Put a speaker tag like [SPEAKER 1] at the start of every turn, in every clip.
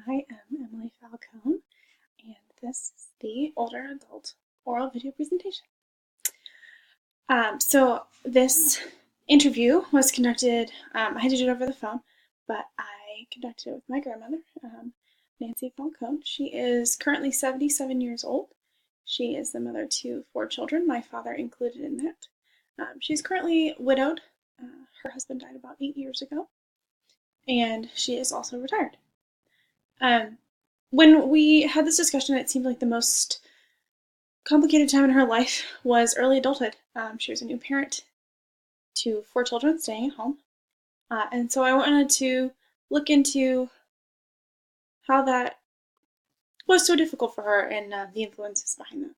[SPEAKER 1] I am Emily Falcone, and this is the Older Adult Oral Video Presentation. This interview was conducted, I had to do it over the phone, but I conducted it with my grandmother, Nancy Falcone. She is currently 77 years old. She is the mother to 4 children, my father included in that. She's currently widowed. Her husband died about 8 years ago, and she is also retired. When we had this discussion, it seemed like the most complicated time in her life was early adulthood. She was a new parent to 4 children staying at home. And so I wanted to look into how that was so difficult for her and the influences behind that.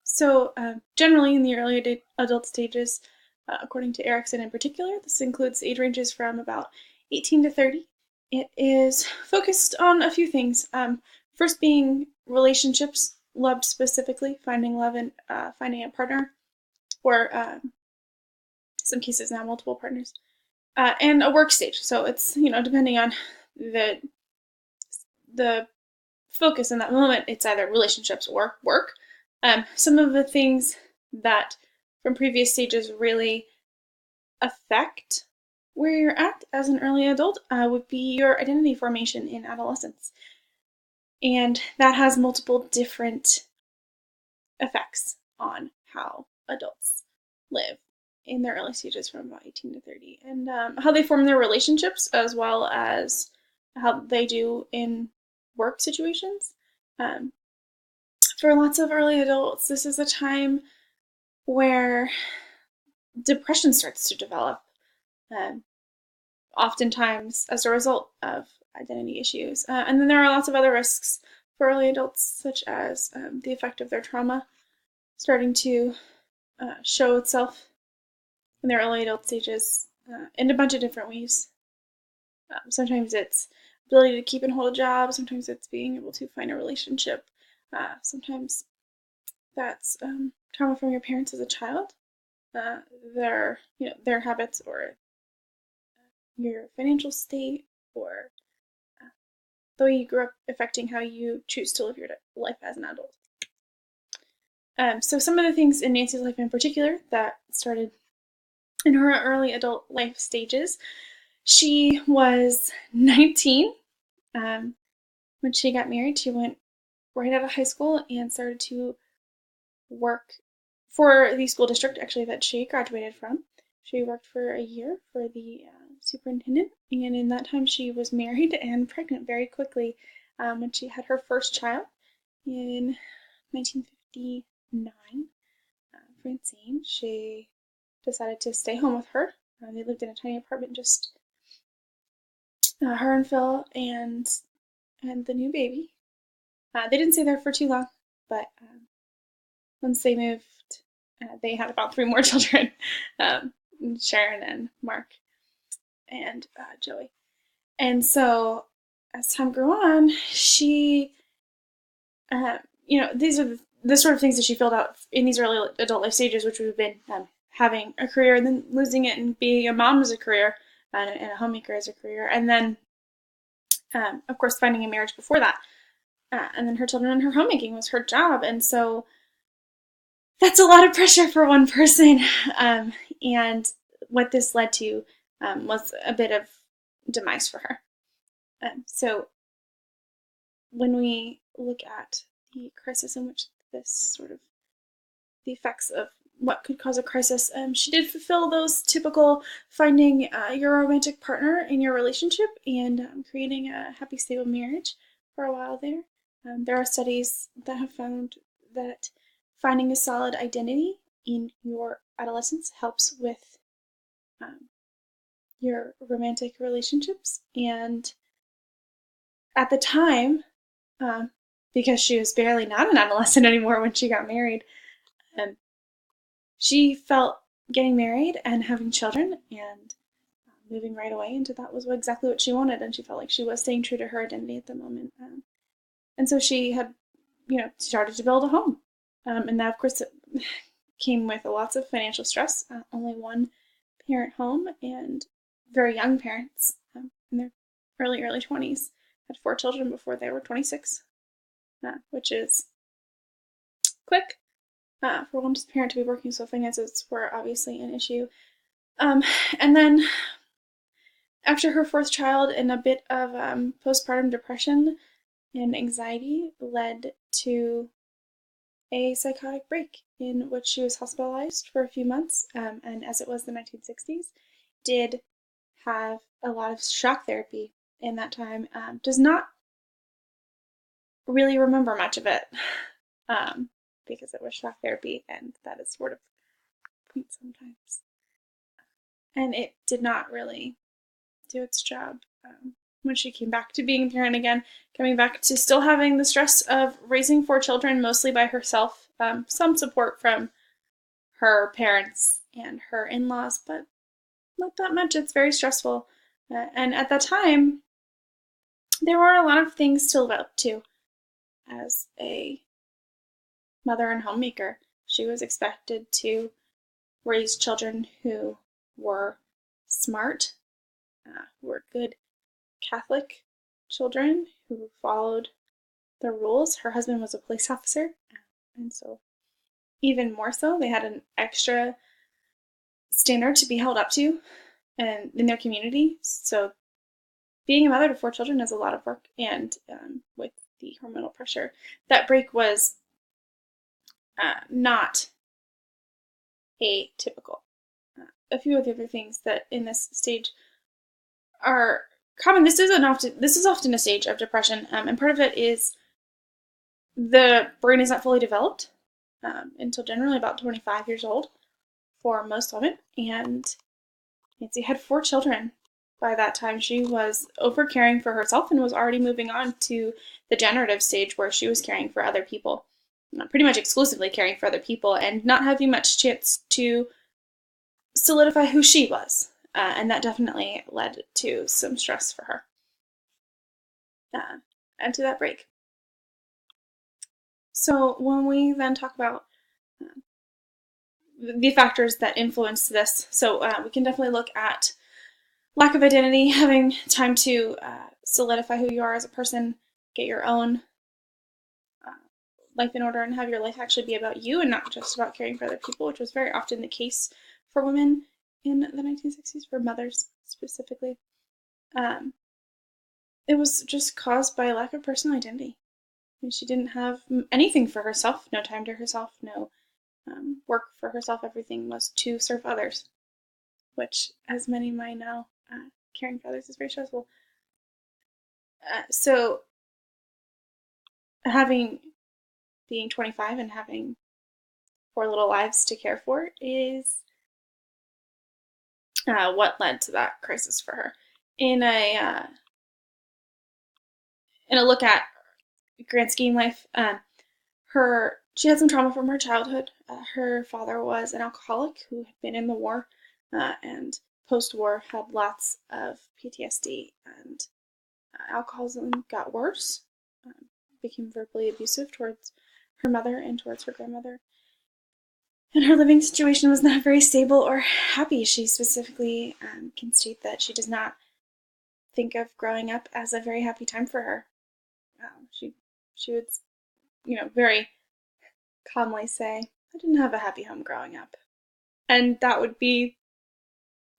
[SPEAKER 1] So generally in the early adult stages, according to Erikson in particular, this includes age ranges from about 18 to 30. It is focused on a few things. First being relationships, love specifically, finding love and finding a partner, or some cases now multiple partners, and a work stage. So it's, depending on the focus in that moment, it's either relationships or work. Some of the things that from previous stages really affect where you're at as an early adult would be your identity formation in adolescence. And that has multiple different effects on how adults live in their early stages from about 18 to 30, and how they form their relationships, as well as how they do in work situations. For lots of early adults, this is a time where depression starts to develop, oftentimes as a result of identity issues. And then there are lots of other risks for early adults, such as the effect of their trauma starting to show itself in their early adult stages in a bunch of different ways. Sometimes it's ability to keep and hold a job. Sometimes it's being able to find a relationship. Sometimes that's trauma from your parents as a child, their habits, or your financial state, or the way you grew up affecting how you choose to live your life as an adult. So some of the things in Nancy's life in particular that started in her early adult life stages, she was 19 when she got married. She went right out of high school and started to work for the school district, actually, that she graduated from. She worked for a year for the superintendent, and in that time she was married and pregnant very quickly when she had her first child in 1959. Francine, she decided to stay home with her. They lived in a tiny apartment, just her and Phil and the new baby. They didn't stay there for too long, but once they moved, they had about 3 more children, Sharon and Mark and Joey. And so as time grew on, she, these are the sort of things that she filled out in these early adult life stages, which would have been having a career and then losing it, and being a mom as a career and a homemaker as a career, and then, of course, finding a marriage before that. And then her children and her homemaking was her job. And so that's a lot of pressure for one person. And what this led to was a bit of demise for her. So when we look at the crisis in which this sort of the effects of what could cause a crisis, she did fulfill those typical finding your romantic partner in your relationship and creating a happy, stable marriage for a while there. There are studies that have found that finding a solid identity in your adolescence helps with your romantic relationships. And at the time, because she was barely not an adolescent anymore when she got married, she felt getting married and having children and moving right away into that was exactly what she wanted, and she felt like she was staying true to her identity at the moment. And so she had, started to build a home. And that, of course, came with lots of financial stress. Only one parent home and very young parents in their early 20s, had 4 children before they were 26, which is quick for one parent to be working, so finances were obviously an issue. And then after her 4th child, and a bit of postpartum depression and anxiety led to a psychotic break in which she was hospitalized for a few months, and as it was the 1960s, did have a lot of shock therapy in that time. Does not really remember much of it because it was shock therapy, and that is sort of the point sometimes. And it did not really do its job when she came back to being a parent again, coming back to still having the stress of raising 4 children, mostly by herself, some support from her parents and her in-laws, but not that much. It's very stressful. And at that time, there were a lot of things to live up to as a mother and homemaker. She was expected to raise children who were smart, who were good Catholic children, who followed the rules. Her husband was a police officer, and so even more so, they had an extra standard to be held up to and in their community. So being a mother to 4 children is a lot of work, and with the hormonal pressure, that break was not atypical. A few of the other things that in this stage are common. This is often a stage of depression, and part of it is the brain is not fully developed until generally about 25 years old for most women. And Nancy had 4 children by that time. She was over caring for herself and was already moving on to the generative stage where she was caring for other people, pretty much exclusively caring for other people, and not having much chance to solidify who she was. And that definitely led to some stress for her and to that break. So when we then talk about the factors that influence this, so we can definitely look at lack of identity, having time to solidify who you are as a person, get your own life in order, and have your life actually be about you and not just about caring for other people, which was very often the case for women in the 1960s, for mothers specifically. It was just caused by a lack of personal identity. And she didn't have anything for herself, no time to herself, no work for herself. Everything was to serve others, which, as many might know, caring for others is very stressful. So being 25 and having 4 little lives to care for is what led to that crisis for her. In a look at grand scheme life, she had some trauma from her childhood. Her father was an alcoholic who had been in the war, and post-war had lots of PTSD, and alcoholism got worse, became verbally abusive towards her mother and towards her grandmother. And her living situation was not very stable or happy. She specifically can state that she does not think of growing up as a very happy time for her. She would, very calmly say, "I didn't have a happy home growing up," and that would be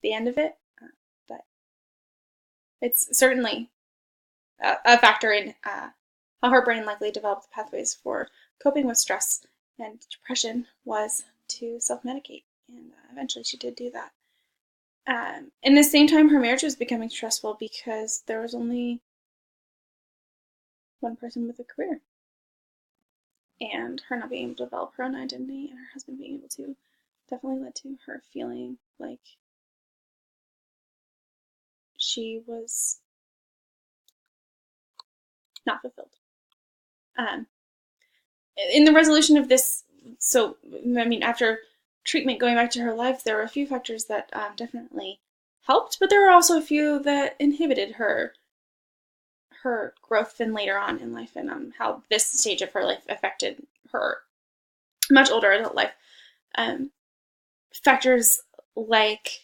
[SPEAKER 1] the end of it. But it's certainly a factor in how her brain likely developed pathways for coping with stress and depression was to self-medicate, and eventually she did do that. In the same time, her marriage was becoming stressful because there was only one person with a career, and her not being able to develop her own identity and her husband being able to definitely led to her feeling like she was not fulfilled. In the resolution of this, so, after treatment, going back to her life, there were a few factors that definitely helped, but there were also a few that inhibited her growth and later on in life, and how this stage of her life affected her much older adult life. Factors like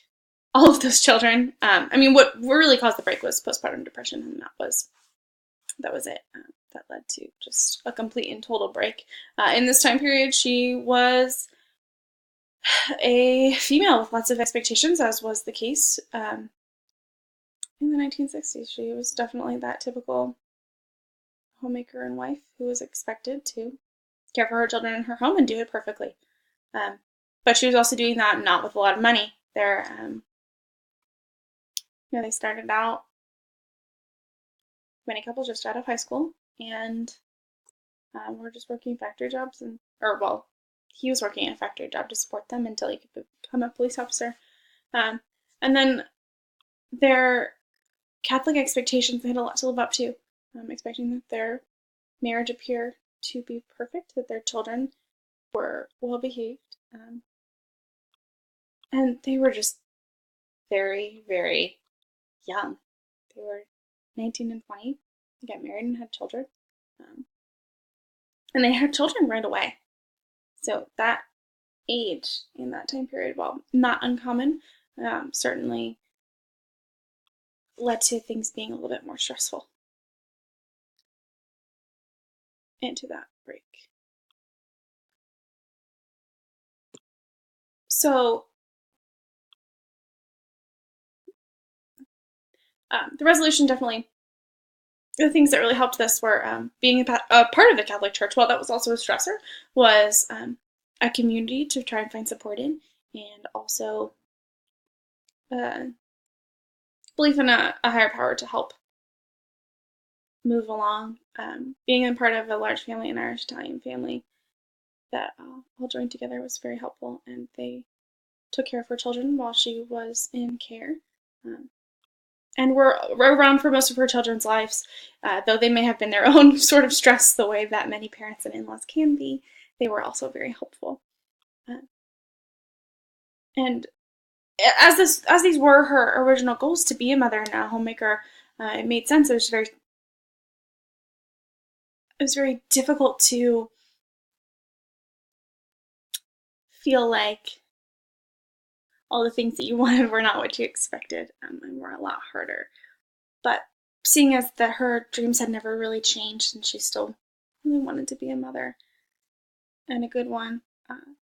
[SPEAKER 1] all of those children. I mean, what really caused the break was postpartum depression, and that was it. That led to just a complete and total break. In this time period, she was a female with lots of expectations, as was the case in the 1960s. She was definitely that typical homemaker and wife who was expected to care for her children in her home and do it perfectly. But she was also doing that not with a lot of money. They started out, many couples just out of high school, and were just working factory jobs, he was working a factory job to support them until he could become a police officer. And then their Catholic expectations, they had a lot to live up to, expecting that their marriage appear to be perfect, that their children were well behaved, and they were just very, very young. They were 19 and 20, they got married and had children, and they had children right away. So that age in that time period, while not uncommon, certainly led to things being a little bit more stressful into that break. So the resolution definitely, the things that really helped this were being a part of the Catholic Church. While that was also a stressor, was a community to try and find support in, and also belief in a higher power to help move along. Being a part of a large family, an Irish Italian family that all joined together, was very helpful, and they took care of her children while she was in care. And were around for most of her children's lives, though they may have been their own sort of stress the way that many parents and in-laws can be. They were also very helpful. And as these were her original goals to be a mother and a homemaker, it made sense. It was very difficult to feel like all the things that you wanted were not what you expected, and were a lot harder. But seeing as that her dreams had never really changed, and she still really wanted to be a mother, and a good one,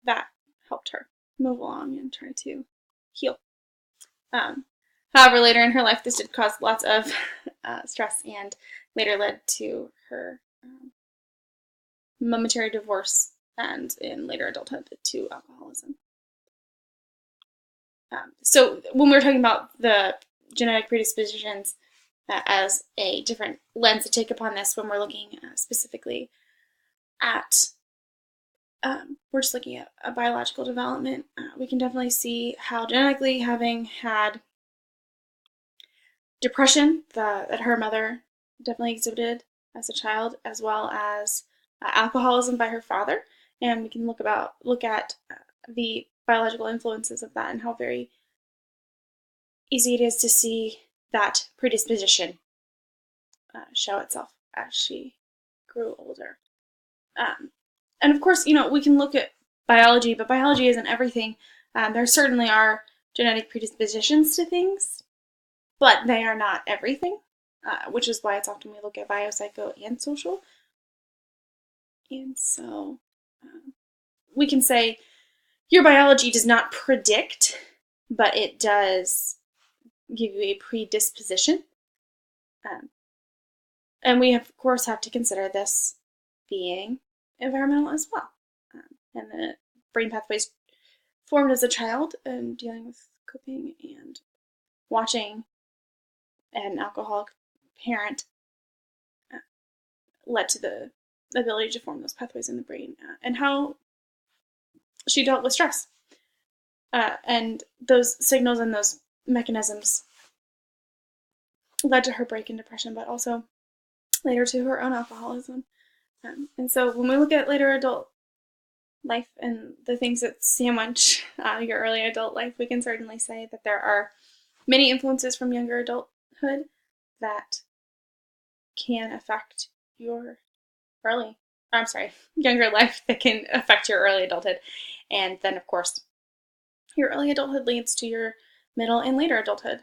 [SPEAKER 1] that helped her move along and try to heal. However, later in her life, this did cause lots of stress, and later led to her momentary divorce, and in later adulthood to alcoholism. So when we're talking about the genetic predispositions as a different lens to take upon this, when we're looking specifically at, we're just looking at a biological development, we can definitely see how genetically, having had depression that her mother definitely exhibited as a child, as well as alcoholism by her father, and we can look at the biological influences of that and how very easy it is to see that predisposition show itself as she grew older. And of course, we can look at biology, but biology isn't everything. There certainly are genetic predispositions to things, but they are not everything, which is why it's often we look at biopsycho and social. And so we can say your biology does not predict, but it does give you a predisposition. And we, of course, have to consider this being environmental as well. And the brain pathways formed as a child and dealing with coping and watching an alcoholic parent led to the ability to form those pathways in the brain, and how she dealt with stress. And those signals and those mechanisms led to her break in depression, but also later to her own alcoholism. And so when we look at later adult life and the things that sandwich your early adult life, we can certainly say that there are many influences from younger adulthood that can affect your younger life that can affect your early adulthood. And then, of course, your early adulthood leads to your middle and later adulthood.